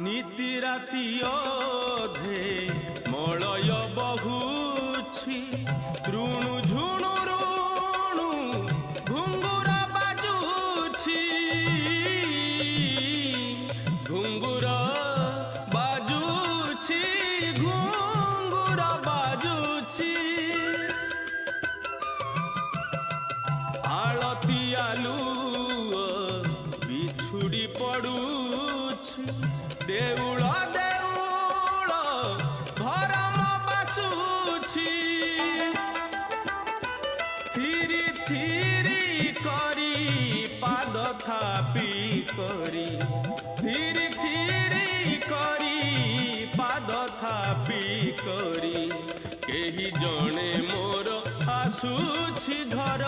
नीति राति अधे मलय बहुछि ऋणु झुणु ऋणु घुंगुर बाजुछि घुंगुर बाजुछि घुंगुर बाजुछि आलती आलुओ बिछुड़ी पड़ुछि देउल देउल भरम बासुछि थिरी थिरी करी पाद थापी करी थिरी थिरी करी पाद थापी करी केही जणे मोर आसुछि घर